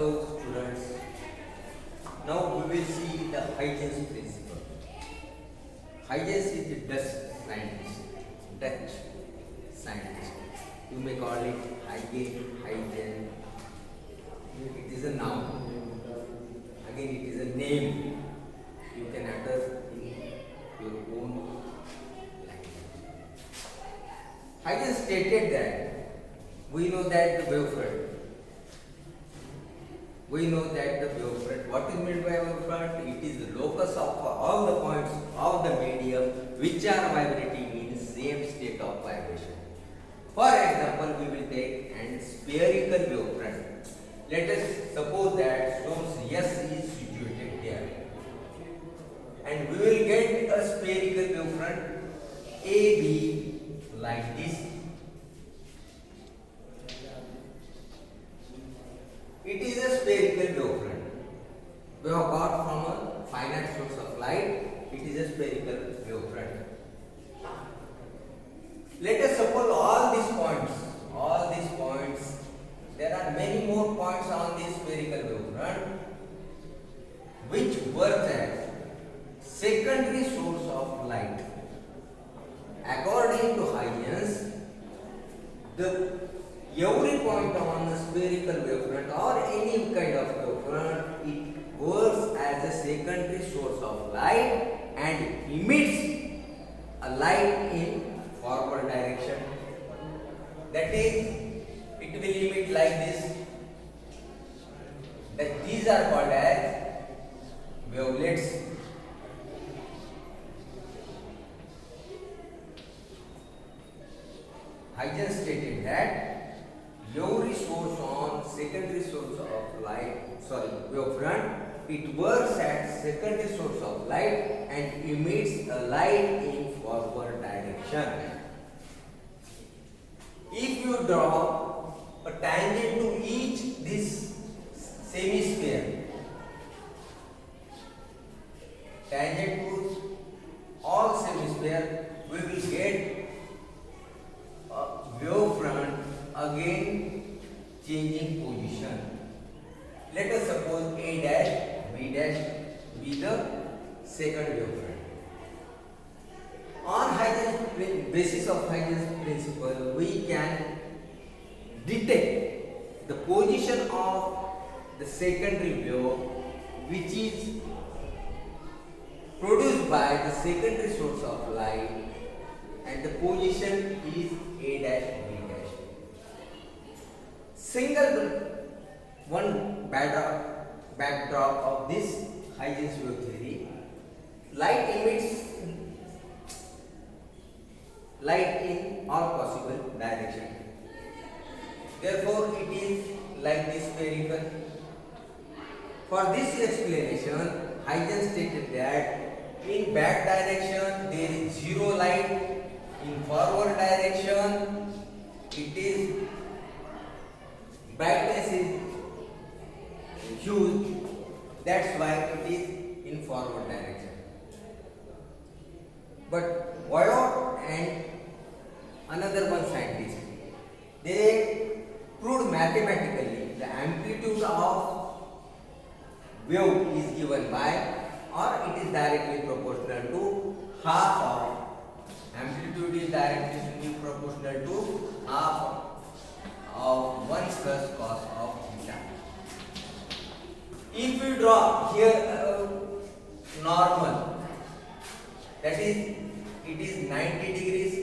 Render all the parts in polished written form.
Hello students, now we will see the Huygens principle. Huygens is the Dutch scientist. You may call it Huygens. It is a noun. Again, it is a name. You can utter in your own language. Huygens stated that we know that the wavefront. We know that the wavefront, what is meant by wavefront? It is the locus of all the points of the medium which are vibrating in same state of vibration. For example, we will take a spherical wavefront. Let us suppose that source S is situated here, and we will get a spherical wavefront AB like this. It is a spherical wavefront. We have got from a finite source of light. It is a spherical wavefront. Let us suppose all these points, there are many more points on this spherical wavefront which work as secondary source of light. According to Huygens, every point on the spherical wavefront or any kind of wavefront, it works as a secondary source of light and emits a light in forward direction. That is, it will emit like this. That these are called as wavelets. Huygens stated that every source on secondary source of wavefront, it works as secondary source of light and emits a light in forward direction. If you draw a tangent to each this semisphere, tangent to all semisphere, we will get a wavefront again changing position. Let us suppose A dash, B dash be the second wavefront. On Huygens basis of Huygens principle, we can detect the position of the secondary wave which is produced by the secondary source of light, and the position is A dash, B dash. Single one backdrop of this Huygens wave theory, light emits light in all possible direction. Therefore, it is like this spherical. For this explanation, Huygens stated that in back direction there is zero light, in forward direction it is brightness is huge, that's why it is in forward direction. But Wyatt and another one scientist, they proved mathematically the amplitude of wave is given by, or it is directly proportional to half of, amplitude is directly proportional to half of 1 plus cos of theta. If we draw here normal, that is, it is 90 degrees.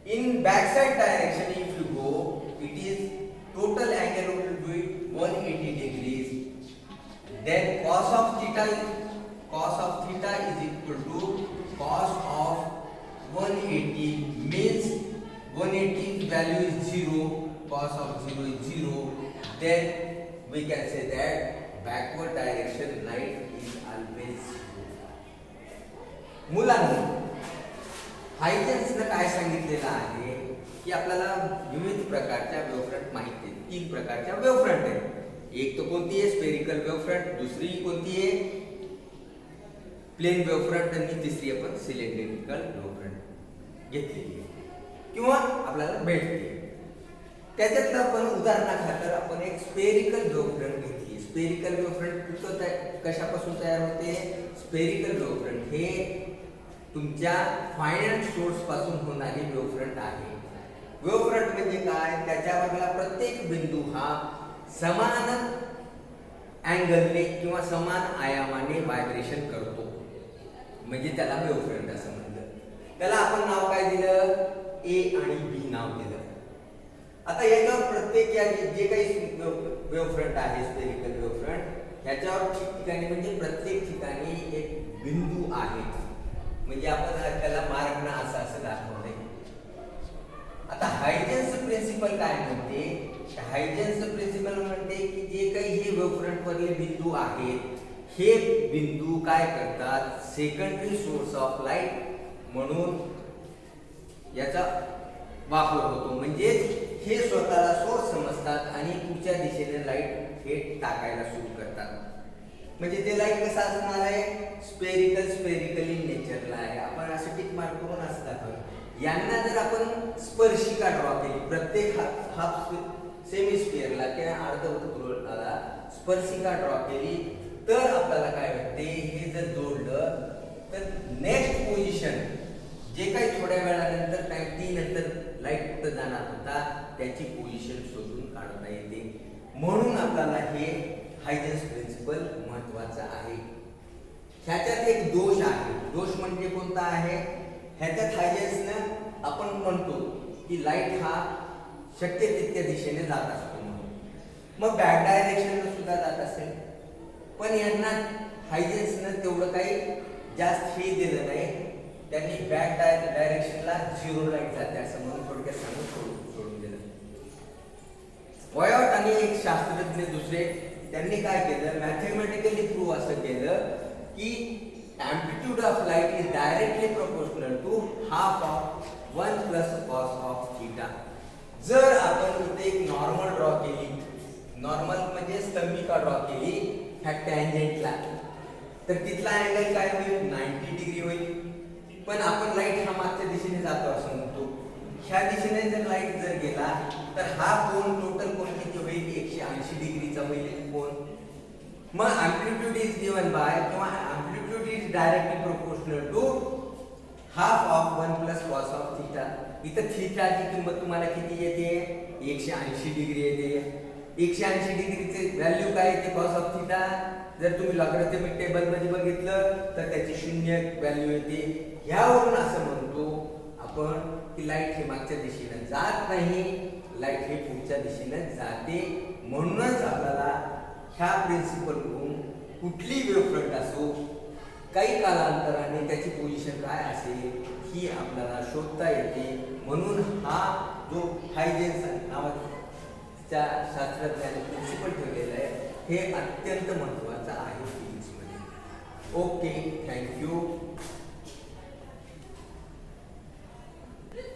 In backside direction, if you go, it is total angle will be 180 degrees. Then cos of theta is equal to cos of 180, means 180 value is 0, cos of 0 is 0. Then we can say that backward direction light is always 0. मुलांनी हायजेन्सनं काय सांगितलेलं आहे की आपल्याला विविध प्रकारच्या wavefront माहिती आहेत. 3 प्रकारच्या वेवफ्रंट आहेत. एक तो कोणती आहे स्फेरिकल वेवफ्रंट, दुसरी कोणती आहे प्लेन वेवफ्रंट, आणि तिसरी आपण सिलेंड्रिकल वेवफ्रंट घेतलेली आहे किंवा आपल्याला भेटते. त्याच्यातलं आपण उदाहरणाखातर आपण एक स्पेरिकल वेव्हफ्रंट घेतली. स्पेरिकल वेव्हफ्रंट कशापासून तयार होते? स्पेरिकल वेव्हफ्रंट हे तुमच्या फायनाइट सोर्स पासून होणारी वेव्हफ्रंट आहे. वेव्हफ्रंट म्हणजे काय? त्याच्यावरला प्रत्येक बिंदू हा समान अँगलने किंवा समान आयामाने व्हायब्रेशन करतो, म्हणजे त्याला वेव्हफ्रंट असं म्हणलं. त्याला आपण नाव काय दिलं? ए आणि बी नाव दिलं. आता याच्यावर प्रत्येक या जे काही वेव्हफ्रंट आहे स्पेरिकल वेव्हफ्रंट, ह्याच्यावर ठिकठिकाणी म्हणजे प्रत्येक ठिकाणी एक बिंदू आहे, म्हणजे आपण त्याला मार्ग असं असं दाखवलंय. आता हायजेन्स प्रिन्सिपल काय म्हणते? हायजेन्स प्रिन्सिपल म्हणते की जे काही हे वेव्हफ्रंट वरले बिंदू आहेत, हे बिंदू काय करतात? सेकंडरी सोर्स ऑफ लाईट म्हणून याचा वापर होतो, म्हणजे हे स्वतःला सोर्स समजतात आणि पुढच्या दिशेने लाईट हे टाकायला सुरू करतात. म्हणजे ते लाईट कसं असणार आहे? स्पेरिकली नेचरला आहे. आपण असं टिक मार्क करून असं दाखवलं. यांना जर आपण स्पर्शिका ड्रॉ केली, प्रत्येक हाफ सेमीस्फिअरला किंवा अर्धवर्तुळाला स्पर्शिका ड्रॉ केली, तर आपल्याला काय वाटते? हे जर जोडलं तर नेक्स्ट पोझिशन जे काही थोड्या वेळानंतर टाइम टी नंतर लाईट कुठं जाणार होता त्याची पोझिशन शोधून काढता येते. म्हणून आपल्याला हे हायजेन्स प्रिन्सिपल महत्वाचा आहे. ह्याच्यात एक दोष आहे. दोष म्हणजे कोणता आहे? ह्याच्यात हायजेन्सनं आपण म्हणतो की लाईट हा शक्य तितक्या दिशेने जात असतो म्हणून, मग बॅक डायरेक्शनला सुद्धा जात असेल, पण यांना हायजेन्सनं तेवढं काही जास्त हे दिलं नाही. त्यांनी बॅक डायरेक्शनला झिरो लाईट जाते असं म्हणून थोडक्यात सांगून सोडून दिलं. वॉयॉट आणि एक शास्त्रज्ञ दुसरे त्यांनी काय केलं? मॅथेमॅटिकली प्रूव्ह असं केलं की amplitude of light is directly proportional to half of 1 plus cos of theta. जर आपण इथे एक नॉर्मल ड्रॉ केली, नॉर्मल म्हणजे स्तंभिका ड्रॉ केली ह्या टँजेंटला, तर तिथला अँगल काय होईल? 90 डिग्री होईल. पण आपण लाईट हा मागच्या दिशेने जातो असं म्हणतो. ह्या दिशेने जर लाईट जर गेला तर हा कोन टोटल कोन किती होईल? 180 डिग्रीचा होईल कोन. मग एम्प्लिट्यूड इज गिवन बाय किंवा amplitude is directly proportional to half of 1 plus cos of theta. इथं थीटाची किंमत तुम्हाला किती येते? 180 डिग्री येते. 180 डिग्रीचे व्हॅल्यू काय येते कॉस ऑफ थीटा? जर तुम्ही लॉगॅरिथमिक टेबल मध्ये बघितलं तर त्याची 0 व्हॅल्यू येते. ह्यावरून असं म्हणतो आपण की लाईट हे मागच्या दिशेने जात नाही, लाईट हे पुढच्या दिशेने जाते. म्हणूनच आपल्याला ह्या प्रिन्सिपल वरून कुठली वेव्हफ्रंट असो काही कालांतराने त्याची पोझिशन काय असेल ही आपल्याला शोधता येते. म्हणून हा जो हायजेन्स नावाच्या शास्त्रज्ञाने प्रिन्सिपल ठेवलेला आहे हे अत्यंत महत्त्वाचं आहे फिजिक्समध्ये. Okay, thank you.